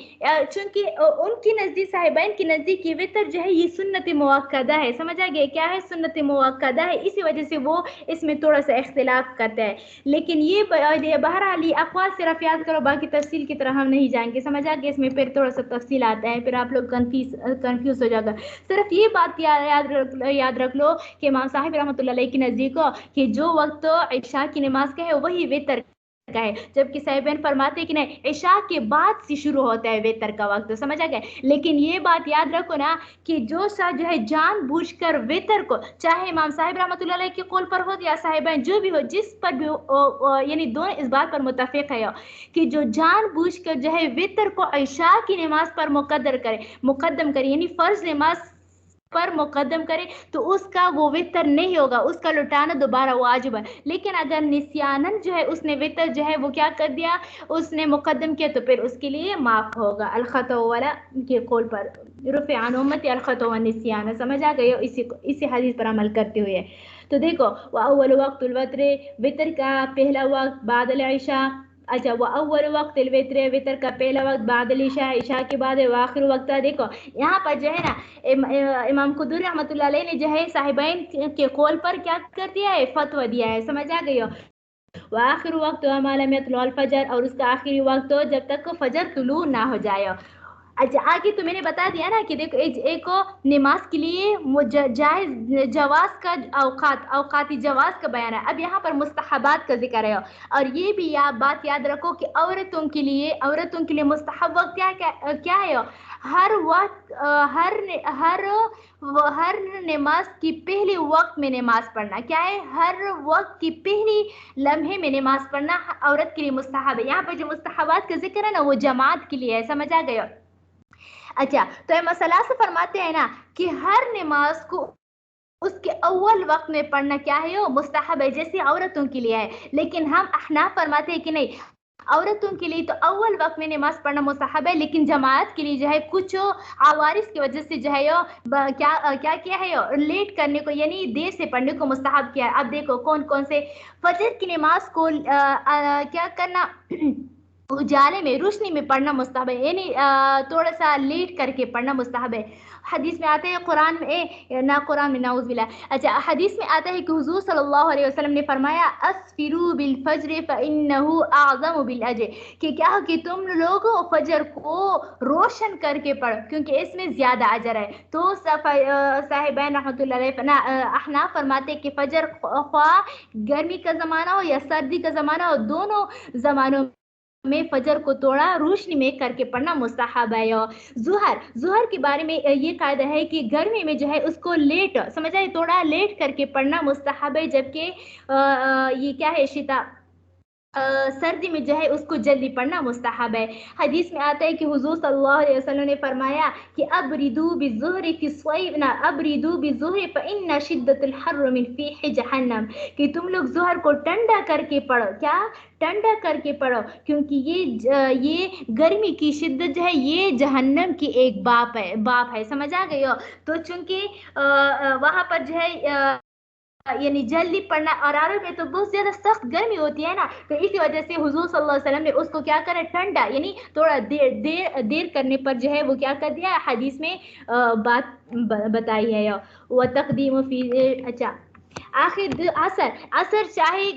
چونکہ ان کی نزدیک، صاحبین کی نزدیک یہ وتر جو ہے یہ سنت موقدہ ہے. سمجھا گیا کیا ہے؟ سنت موقدہ ہے، اسی وجہ سے وہ اس میں تھوڑا سا اختلاف کرتے ہیں. لیکن یہ بہرحال یہ اقوال صرف یاد کرو، باقی تفصیل کی طرح ہم نہیں جائیں گے. سمجھا کہ اس میں پھر تھوڑا سا تفصیل آتا ہے، پھر آپ لوگ کنفیوز ہو جائے گا. صرف یہ بات یاد رکھ لو کہ امام صاحب رحمۃ اللہ علیہ کے نزدیک کہ جو وقت عشاء کی نماز کا ہے وہی وتر کا ہے. جبکہ صاحبین فرماتے ہیں کہ نہیں، عشاء کے بعد سے شروع ہوتا ہے وتر کا وقت. سمجھا گیا؟ لیکن یہ بات یاد رکھو نا کہ جو جو ہے جان بوجھ کر وتر کو، چاہے امام صاحب رحمۃ اللہ علیہ کے قول پر ہو یا صاحبین جو بھی ہو، جس پر بھی یعنی دونوں اس بات پر متفق ہے کہ جو جان بوجھ کر جو ہے وتر کو عشاء کی نماز پر مقدم کرے یعنی فرض نماز پر مقدم کرے، تو اس کا وہ وتر نہیں ہوگا، اس کا لٹانا دوبارہ واجب ہے. لیکن اگر نسیانن جو ہے اس نے وتر جو ہے وہ کیا کر دیا، اس نے مقدم کیا، تو پھر اس کے لیے معاف ہوگا. الخطا والا کے قول پر رفع عن امتی الخطا والنسیان. سمجھ آ گئی اسی حدیث پر عمل کرتے ہوئے. تو دیکھو واول وقت الوتر، وتر کا پہلا وقت بعد العشاء. اچھا واول وقت الوتر، وتر کا پہلا وقت بعد العشاء، عشاء کے بعد آخر وقت. دیکھو یہاں پر جو ہے نا امام قدوری رحمۃ اللہ علیہ نے جو ہے صاحبین کے قول پر کیا کر دیا ہے؟ فتویٰ دیا ہے. سمجھ آ گئی ہو؟ وآخر وقت ما لم يطلع الفجر، اور اس کا آخری وقت جب تک فجر طلوع نہ ہو جائے. अच्छा आगे तो मैंने बता दिया ना कि देखो एक को नमाज के लिए जायज जवाज का औकाती जवाज का बयान है। अब यहाँ पर मुस्तहबात का जिक्र है, और ये भी बात याद रखो कि औरतों के लिए मुस्तहब वक्त क्या है। हर वक्त हर नमाज की पहले वक्त में नमाज पढ़ना क्या है, हर वक्त की पहली लम्हे में नमाज पढ़ना औरत के लिए मुस्तहब है। यहाँ पर जो मुस्तहबात का जिक्र है ना वो जमात के लिए है, समझ आ गया। अच्छा तो ये मसला से फरमाते हैं ना कि हर नमाज को उसके अव्वल वक्त में पढ़ना क्या है वो मुस्तहब है, जैसे औरतों के लिए है। लेकिन हम अहनाफ फरमाते हैं कि नहीं, औरतों के लिए तो अव्वल वक्त में नमाज पढ़ना मुस्तहब है, लेकिन जमात के लिए जो है कुछ आवारिस की वजह से जो है क्या किया है लेट करने को यानी देर से पढ़ने को मुस्तहब किया है। अब देखो कौन कौन से फजर की नमाज को क्या करना उजाले में रोशनी में पढ़ना मुस्तहब है, यानी थोड़ा सा लेट करके पढ़ना मुस्तहब है। हदीस में आता है कुरान में ना कुरान में नाउज़ बिल्लाह, अच्छा हदीस में आता है कि हुजूर सल्लल्लाहु अलैहि वसल्लम ने फरमाया अस्फिरू बिल फज्र फइन्नहु अअज़मु बिल अजर, कि क्या हो कि तुम लोग फजर को रोशन करके पढ़ो क्योंकि इसमें ज्यादा अजर है। तो साहिबान रहमतुल्लाह अलैह अहनाफ फरमाते कि फजर गर्मी का ज़माना हो या सर्दी का ज़माना हो, दोनों ज़मानों में फजर को थोड़ा रोशनी में करके पढ़ना मुस्तहब है। जुहर के बारे में ये कायदा है कि गर्मी में जो है उसको लेट समझ आए थोड़ा लेट करके पढ़ना मुस्तहब है, जबकि ये क्या है शिता सर्दी में जो है उसको जल्दी पढ़ना मुस्तहब है। हदीस में आता है कि हुजूर सल्लल्लाहु अलैहि वसल्लम ने फरमाया कि अबरिदू बिज़ुहरी फी स्वैबना अबरिदू बिज़ुहरी फइन्न शिद्दतुल हर्र मिन फीहि जहन्नम, कि तुम लोग ज़ोहर को ठंडा करके पढ़ो, क्या ठंडा करके पढ़ो, क्योंकि ये गर्मी की शिद्दत जो है ये जहन्नम की एक बाप है, समझ आ गई हो। तो चूंकि वहाँ पर जो है यानी जल्दी पढ़ना, और अरब में तो बहुत ज्यादा सख्त गर्मी होती है ना, तो इसी वजह से हुजूर सल्लल्लाहु अलैहि वसल्लम ने उसको क्या करा ठंडा यानी थोड़ा देर करने पर जो है वो क्या कर दिया हदीस में बात बताई है। वह तकदीम फी अच्छा आखिर असर चाहे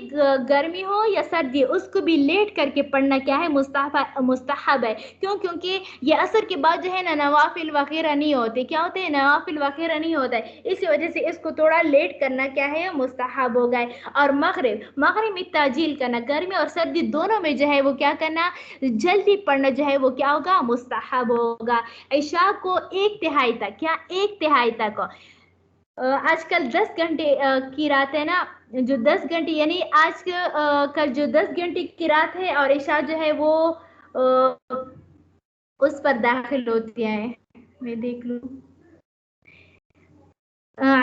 गर्मी हो या सर्दी उसको भी लेट करके पढ़ना क्या है मुस्तहब है। क्यों? क्योंकि ये असर के बाद जो है ना नवाफिल वगैरह नहीं होते, क्या होते हैं नवाफिल वगैरह नहीं होता है, इसी वजह से इसको थोड़ा लेट करना क्या है मुस्तहब हो गए। और मगरिब में ताजील करना, गर्मी और सर्दी दोनों में जो है वो क्या करना जल्दी पढ़ना जो है वो क्या होगा मुस्तहब होगा। इशा को 1/3 तक, क्या 1/3 तक, आजकल 10 घंटे की रात है ना, जो 10 घंटे यानी आज कल जो 10 घंटे की रात है और इशा जो है वो उस पर दाखिल होती है। मैं देख लूँ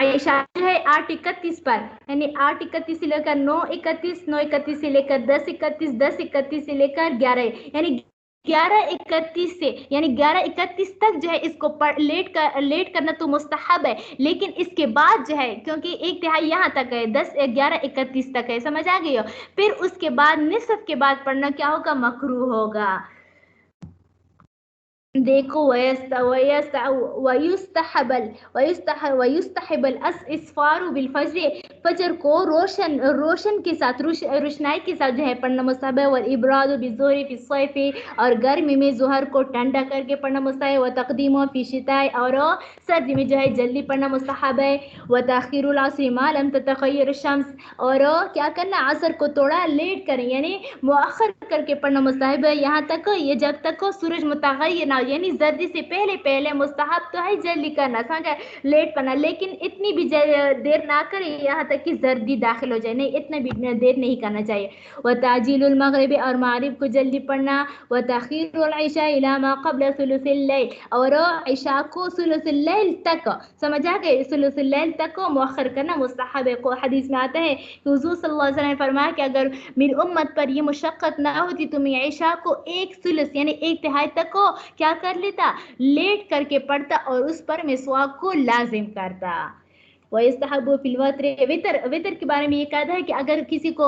इशा जो है 8:31 पर, यानी 8:31 से लेकर 9:31, 9:31 से लेकर 10:31, 10:31 से लेकर 11, यानी 11:31 से यानी 11:31 तक जो है इसको लेट करना तो मुस्तहब है, लेकिन इसके बाद जो है क्योंकि 1/3 यहाँ तक है 11:31 तक है, समझ आ गई हो, फिर उसके बाद निसफ के बाद पढ़ना क्या होगा मकरूह होगा। देखो वयुस्तहबल इस्फारु बिल फज्र, फजर को रोशन के साथ रोशनाई के साथ जो है पढ़ना मुस्तहब है। वल इब्रादु बिज़ुहरी फी सैफी, और गर्मी में ज़ोहर को ठंडा करके पढ़ना मुस्तहब है। व तक़दीमु फी शिताई, और सर्दी में जो है जल्दी पढ़ना मुस्तहब है। व तअखीरुल अस्र मा लम ततग़य्यर शम्स, और क्या करना असर को थोड़ा लेट करें यानी मुअख्खर करके पढ़ना मुस्तहब है, यहाँ तक ये जब तक सूरज मुतग़य्यर ना, यानी जल्दी से पहले मुस्तहब तो है जल्दी करना, समझा लेट करना, लेकिन इतनी भी देर ना करें यहाँ तक कि जर्दी दाखिल हो जाए, नहीं इतना भी देर नहीं करना चाहिए। व ताजीलुल मगरिब, और मागरिब को जल्दी पढ़ना। व तख़ीरुल इशा इला मा क़ब्ल सुलुसिल लैल, और इशा को सुलुसिल लैल तक, समझ आ गए सुलुसिल लैल तक को मुअख्खर करना मुस्तहब है। को हदीस में आता है कि हुज़ूर सल्लल्लाहु अलैहि वसल्लम ने फरमाया कि अगर मेरी उम्मत पर ये मुशक्क़त ना होती तो मैं इशा को 1/3 यानी 1/3 तक को क्या कर लेता लेट करके पढ़ता और उस पर मिसवाक को लाजिम करता। वयस्तहब्बु फिल वितर के बारे में ये कहता है कि अगर किसी को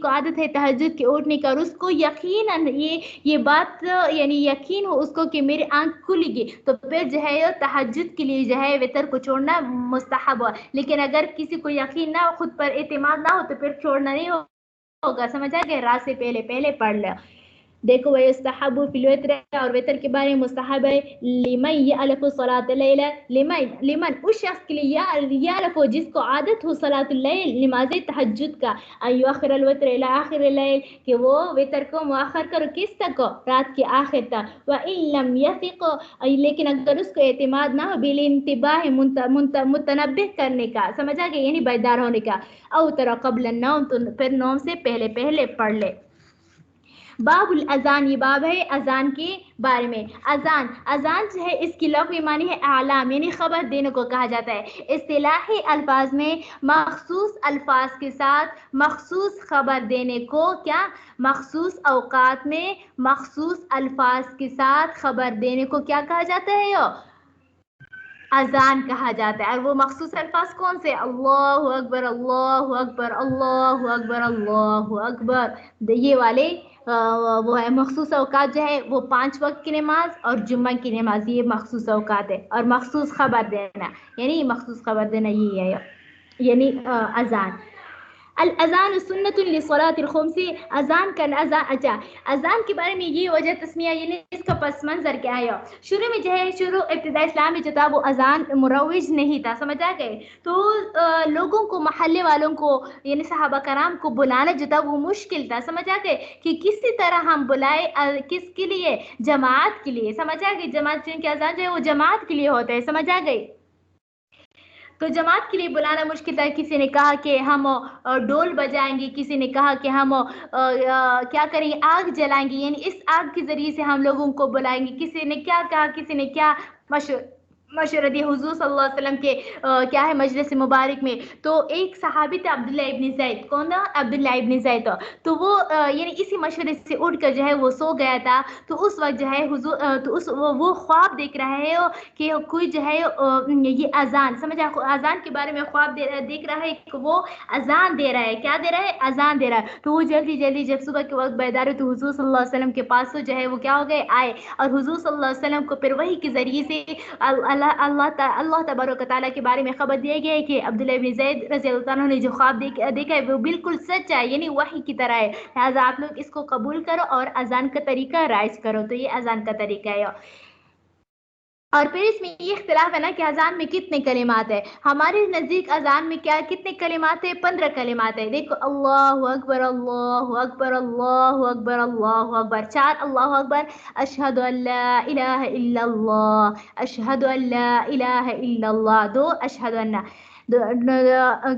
आदत है तहज्जुद के उठने का और उसको यकीनन ये बात यानी यकीन हो उसको कि मेरी आंख खुलेगी, तो फिर जो है तहज्जुद के लिए जो है वितर को छोड़ना मुस्तहब है। लेकिन अगर किसी को यकीन ना हो, खुद पर एतमाद ना हो, तो फिर छोड़ना नहीं होगा, समझ आ गया, रात से पहले पढ़ लो। دیکھو ویستحب فی الوتر، اور وتر کے بارے میں مستحب ہے لمن یألف صلاۃ اللیل، لمن اس شخص کے لیے یألف جس کو عادت ہو صلاۃ اللیل نماز تہجد کا، ان یؤخر الوتر الی آخر اللیل کہ وہ وتر کو مؤخر کرو کس تک کو، رات کے آخر تک، وان لم یثق لیکن اگر اس کو اعتماد نہ ہو بالانتباہ متنبہ کرنے کا، سمجھا کہ یعنی بیدار ہونے کا، او ترى قبل النوم تو پھر نوم سے پہلے پہلے پڑھ لے۔ باب الاذان، یہ باب ہے اذان کے بارے میں۔ اذان جو ہے اس کی لغوی معنی ہے اعلام، یعنی خبر دینے کو کہا جاتا ہے۔ اصطلاحی الفاظ میں مخصوص الفاظ کے ساتھ مخصوص خبر دینے کو کیا، مخصوص اوقات میں مخصوص الفاظ کے ساتھ خبر دینے کو کیا کہا جاتا ہے، اذان کہا جاتا ہے۔ اور وہ مخصوص الفاظ کون سے، اللہ اکبر اللہ اکبر اللہ اکبر اللہ اکبر، یہ والے وہ ہے مخصوص اوقات جو ہے وہ 5 وقت کی نماز اور جمعہ کی نماز، یہ مخصوص اوقات ہے۔ اور مخصوص خبر دینا یعنی مخصوص خبر دینا یہ ہے یعنی اذان۔ الاذان سنت للصلاۃ الخمس، اذان کا اچھا اذان کے بارے میں یہ وجہ تسمیہ یعنی اس کا پس منظر کیا ہے، شروع میں جو ہے ابتداء اسلام میں جو تھا وہ اذان مروج نہیں تھا، سمجھا گئے، تو لوگوں کو محلے والوں کو یعنی صحابہ کرام کو بلانا جو تھا وہ مشکل تھا، سمجھا گئے کہ کسی طرح ہم بلائے کس کے لیے، جماعت کے لیے، سمجھا گئے، جماعت چونکہ اذان جو ہے وہ جماعت کے لیے ہوتا ہے، سمجھا گئے، تو جماعت کے لیے بلانا مشکل تھا۔ کسی نے کہا کہ ہم ڈول بجائیں گے، کسی نے کہا کہ ہم کیا کریں گے، آگ جلائیں گے، یعنی اس آگ کے ذریعے سے ہم لوگوں کو بلائیں گے، کسی نے کیا کہا، کسی نے کیا مشورہ دی حضور صلی اللہ علیہ وسلم کے کیا ہے مجلس مبارک میں، تو ایک صحابی تھا عبداللہ ابن زید، کون تھا، عبداللہ ابن زید، تو وہ یعنی اسی مشورے سے اٹھ کر جو ہے وہ سو گیا تھا، تو اس وقت جو ہے حضور تو وہ خواب دیکھ رہا ہے کہ کوئی جو ہے یہ اذان، سمجھا، اذان کے بارے میں خواب دیکھ رہا ہے کہ وہ اذان دے رہا ہے، کیا دے رہا ہے، اذان دے رہا ہے، تو وہ جلدی جلدی جب صبح کے وقت بیدار ہوئے تو حضور صلی اللہ علیہ وسلم کے پاس جو ہے وہ کیا ہو گئے، آئے، اور حضور صلی اللہ علیہ وسلم کو پھر وحی کے ذریعے سے اللہ تبارک و تعالیٰ کے بارے میں خبر دیا گیا ہے کہ عبداللہ ابن زید رضی اللہ عنہ نے جو خواب دیکھا ہے وہ بالکل سچ ہے، یعنی وحی کی طرح ہے، لہٰذا آپ لوگ اس کو قبول کرو اور اذان کا طریقہ رائج کرو، تو یہ اذان کا طریقہ ہے۔ اور پھر اس میں یہ اختلاف ہے نا کہ اذان میں کتنے کلمات ہیں، ہمارے نزدیک اذان میں کیا کتنے کلمات ہیں، 15 کلمات ہیں، دیکھو اللہ اکبر اللہ اکبر اللہ اکبر اللہ اکبر، 4 اللہ اکبر، اشہد ان لا الہ الا اللہ، اشہد ان لا الہ الا اللہ، 2 اشہد ان،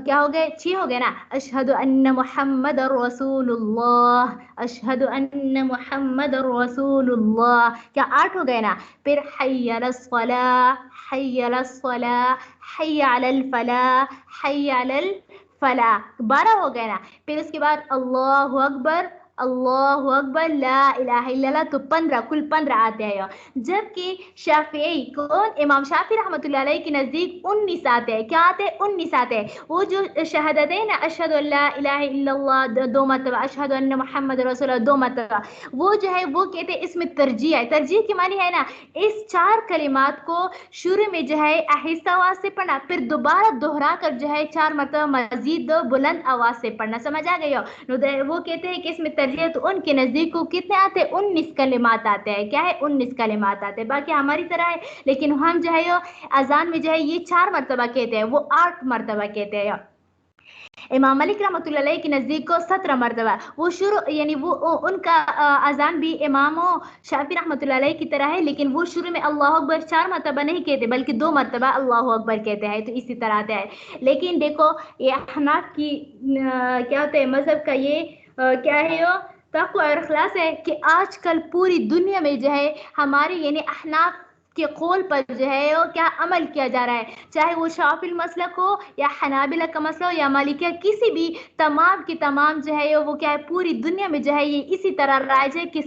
کیا ہو گئے، 6 ہو گئے نا، اشہد ان محمد رسول اللہ، اشہد ان محمد رسول اللہ، کیا 8 ہو گئے نا، پھر حی علی الصلاۃ، حی علی الصلاۃ، حی علی الفلاح، حی علی الفلاح، 12 ہو گئے نا، پھر اس کے بعد اللہ اکبر اللہ اکبر لا الہ الا اللہ، تو 15 کل 15 آتے ہیں، جبکہ شافعی کون، امام شافعی رحمۃ اللہ علیہ کے نزدیک 19 آتے ہیں، کیا آتے ہیں، 19 آتے ہیں، وہ جو شہادتین اشہد ان لا الہ الا اللہ 2 مرتبہ، اشہد ان محمد رسول اللہ 2 مرتبہ، وہ جو ہے وہ کہتے ہیں اس میں ترجیح ہے، ترجیح کی معنی ہے نا اس 4 کلمات کو شروع میں جو ہے آہستہ آواز سے پڑھنا، پھر دوبارہ دہرا کر جو ہے 4 مرتبہ مزید بلند آواز سے پڑھنا، سمجھ آ گئی ہو، وہ کہتے ہیں کہ اس میں ترجیح ہے، تو ان کے نزدیک کو کتنے آتے ہیں، 19 کلمات آتے ہیں، کیا ہے 19 کلمات آتے ہیں، باقی ہماری طرح ہے، لیکن ہم جو ہے اذان میں جو ہے یہ 4 مرتبہ کہتے ہیں، وہ 8 مرتبہ کہتے ہیں۔ امام مالک رحمۃ اللہ علیہ کے نزدیک کو 17 مرتبہ، وہ شروع یعنی وہ ان کا اذان بھی امام شافعی رحمۃ اللہ علیہ کی طرح ہے، لیکن وہ شروع میں اللہ اکبر 4 مرتبہ نہیں کہتے بلکہ 2 مرتبہ اللہ اکبر کہتے ہیں، تو اسی طرح آتا ہے، لیکن دیکھو یہ احناف کی کیا ہوتا ہے مذہب کا یہ کیا ہے تقوی اور اخلاص ہے کہ آج کل پوری دنیا میں جو ہے ہمارے یعنی احناف کے قول پر جو ہے وہ کیا عمل کیا جا رہا ہے، چاہے وہ شافعی المسلک ہو یا حنابلہ کا مسئلہ ہو یا مالکیہ، کسی بھی تمام کی تمام جو ہے وہ کیا ہے پوری دنیا میں جو ہے یہ اسی طرح رائج ہے کہ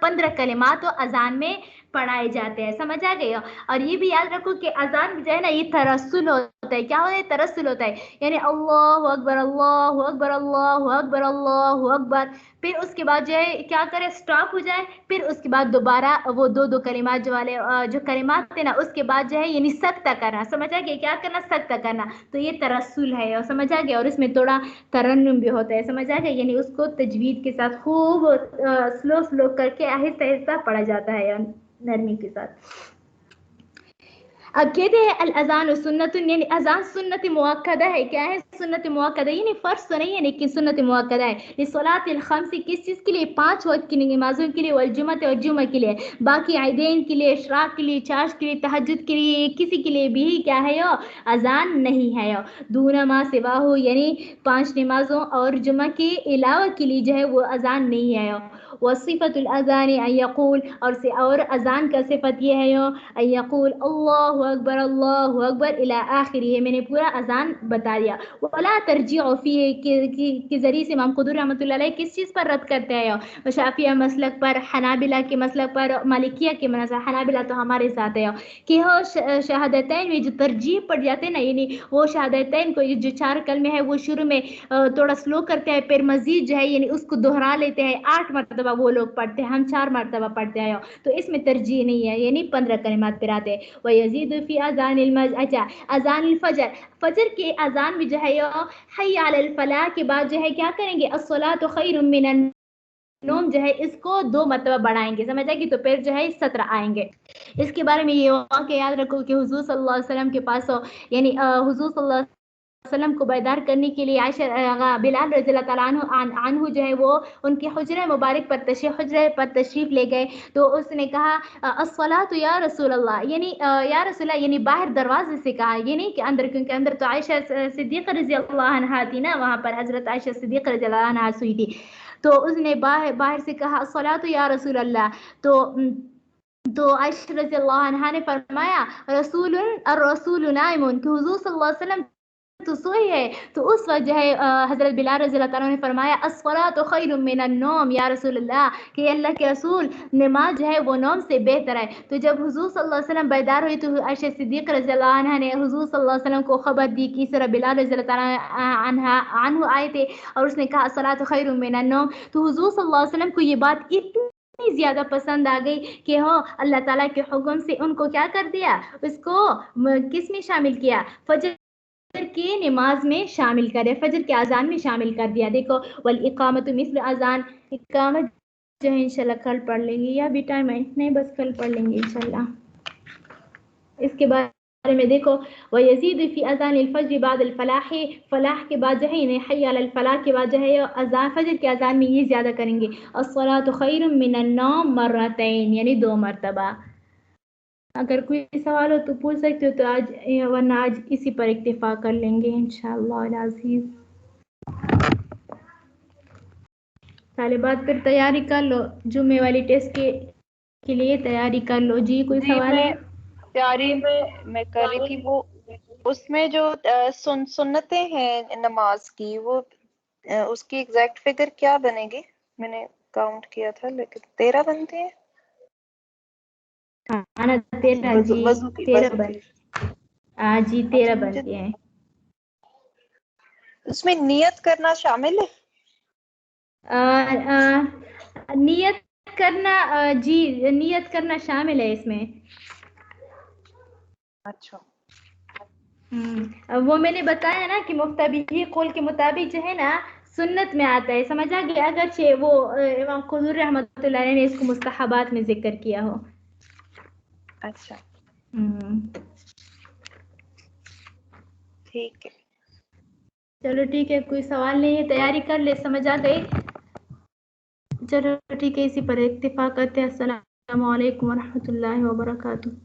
15 کلمات و اذان میں पढ़ाए जाते हैं, समझ आ गई हो। और ये भी याद रखो कि अजान जो है ना ये तरस्सुल होता है। क्या होता है? तरस्सुल होता है, यानी अल्लाहु अकबर अल्लाहु अकबर अल्लाहु अकबर अल्लाहु अकबर, फिर उसके बाद जो है क्या करे, स्टॉप हो जाए, फिर उसके बाद दोबारा वो दो दो कलिमात जो वाले जो कलिमात थे ना उसके बाद जो है यानी सख्ता करना, समझ आ गया? क्या करना? सख्ता करना। तो ये तरस्सुल है, और समझ आ गया। और इसमें थोड़ा तरन्नुम भी होता है, समझ आ गया? यानी उसको तजवीद के साथ खूब स्लो स्लो करके आहिस्ता आहिस्ता पढ़ा जाता है, यानी नरमी के साथ। अब कहते हैं अल अजान सुन्नतुन, यानी अजान सुन्नत मुअक्कदा है। क्या है सुन्नत मुअक्कदा? यानी फर्ज तो नहीं है लेकिन सुन्नत मुअक्कदा है। लिस्सलातिल खम्सी, किस चीज़ के लिए? 5 वक्त की नमाजों के लिए, वल जुम्मत और जुम्मा के लिए, बाकी ईदैन के लिए, इशराक के लिए, चाश के लिए, तहज्जुद के लिए, किसी के लिए भी क्या है यो अजान नहीं है यो। दूना मा सिवा हो, यानी 5 नमाजों और जुम्मा के अलावा के लिए जो है वो अजान नहीं है यो। वसिफ़तुल अज़ान अन यक़ूल, और अजान का सिफत ये है यो अन यक़ूल अल्लाहु अकबर इला आखिरी। मैंने पूरा अजान बता दिया। वला तरजीउ फीह के जरिए से इमाम क़ुदूरी रहमतुल्लाह अलैह किस चीज़ पर रद्द करते हैं यो? शाफिया मसलक पर, हनाबिला के मसलक पर, मालिकिया के मसलक, हनाबिला तो हमारे साथ है कि हो शहादतैन में जो तरजीह पड़ जाते हैं ना, यानी वो शहादतैन को जो 4 कलमे है वो शुरू में थोड़ा स्लो करते हैं, फिर मजीद जो है यानी उसको दोहरा लेते हैं। 8 मरतबा वो लोग पढ़ते हैं, हम 4 मरतबा पढ़ते हैं, तो इसमें तरजीह नहीं है, यानी 15 कलिमात पर आते हैं। व यजीद फी अजानिल अच्छा अजानिल फजर, फजर के अजान में जो है यो हय्य अलल फलाह के बाद जो है क्या करेंगे? अस्सलातु खैरुम मिनन नोम, जो है इसको 2 मरतबा बढ़ाएंगे, समझ आएगी? तो फिर जो है 17 आएंगे। इसके बारे में ये वाक़या याद रखो कि हुजूर सल्लल्लाहु अलैहि वसल्लम के पास यानी हुजूर सल्लल्लाहु अलैहि वसल्लम को बेदार करने के लिए आयशा बिलाल रज़ियल्लाहु ताला अन्हु जो है वो उनके हुजरे मुबारक पर तशरीफ ले गए। तो उसने कहा अस्सलातु या रसूल अल्लाह, यानी या रसूल अल्लाह, यानी बाहर दरवाजे से कहा, ये नहीं कि अंदर, क्योंकि अंदर तो आयशा सिद्दीक़ा रज़ियल्लाहु अन्हा थी ना, वहाँ पर हज़रत आयशा सिद्दीक़ा रज़ियल्लाहु अन्हा हुई थी। तो उसने बाहर से कहा अस्सलातु या रसूल अल्लाह। तो आयशा रज़ियल्लाहु अन्हा ने फरमाया रसूल नाइमुन, कि हुजूर सल्लल्लाहु अलैहि वसल्लम तो सोई है। तो उस वक्त जो है हजरत बिलाल रज़ियल्लाहु ताला ने फरमाया अस्सलातु खैरुम मिनन नौम या रसूल अल्लाह, कि अल्लाह के रसूल नमाज जो है वो नौम से बेहतर है। तो जब हुजूर सल्लल्लाहु अलैहि वसल्लम बेदार हुई तो आयशा सिद्दीक़ा रज़ियल्लाहु अन्हा ने हुजूर सल्लल्लाहु अलैहि वसल्लम को खबर दी कि इस तरह बिलाल रज़ियल्लाहु ताला अन्हु आए थे और उसने कहा अस्सलातु खैरुम मिनन नौम। तो हुजूर सल्लल्लाहु अलैहि वसल्लम को ये बात इतनी ज्यादा पसंद आ गई कि हो अल्लाह ताला के हुक्म से उनको क्या कर दिया, उसको किस में शामिल किया? फजर की नमाज में शामिल करे, फजर के अजान में शामिल कर दिया। देखो वल इकामत मिस्ल अजान, इकामत जो है इंशाल्लाह कल पढ़ लेंगे, या भी टाइम है नहीं, बस कल पढ़ लेंगे इंशाल्लाह। इसके बारे में देखो व यजीद फी अजान फजर बाद फलाह, फलाह के बाद जो है इन्हें हय्य अलल फलाह के बाद जो है अजान फजर के अजान में ये ज्यादा करेंगे अस्सलातु खैरुम मिनन नौम मर्रतैन, यानी 2 मरतबा। अगर कोई सवाल हो तो पूछ सकते हो, तो आज वरना आज इसी पर इक्तिफा कर लेंगे इंशाअल्लाह अज़ीज़। तालिबात फिर तैयारी कर लो, जुम्मे वाली टेस्ट के लिए तैयारी कर लो। जी कोई सवाल है? तैयारी मैं कर रही थी। वो उसमें जो सुन्नतें हैं नमाज की, वो उसकी एग्जैक्ट फिगर क्या बनेगी? मैंने काउंट किया था लेकिन 13 बनती है। हाँ 13 जी, 13 बन जी 13 बनती हैं। उसमें नियत करना शामिल है? नियत करना जी नियत करना शामिल है इसमें। अच्छा। वो मैंने बताया ना कि मुफ्तबी कौल के मुताबिक जो है ना सुन्नत में आता है, समझ आ गया? अगर वो इमाम क़ुदूरी रहमतुल्लाह अलैह ने इसको मुस्तहबात में जिक्र किया हो। अच्छा ठीक है, चलो ठीक है, कोई सवाल नहीं है, तैयारी कर ले, समझ आ गई? चलो ठीक है, इसी पर इत्तिफाक करते हैं। अस्सलामु अलैकुम व रहमतुल्लाहि व बरकातुहू।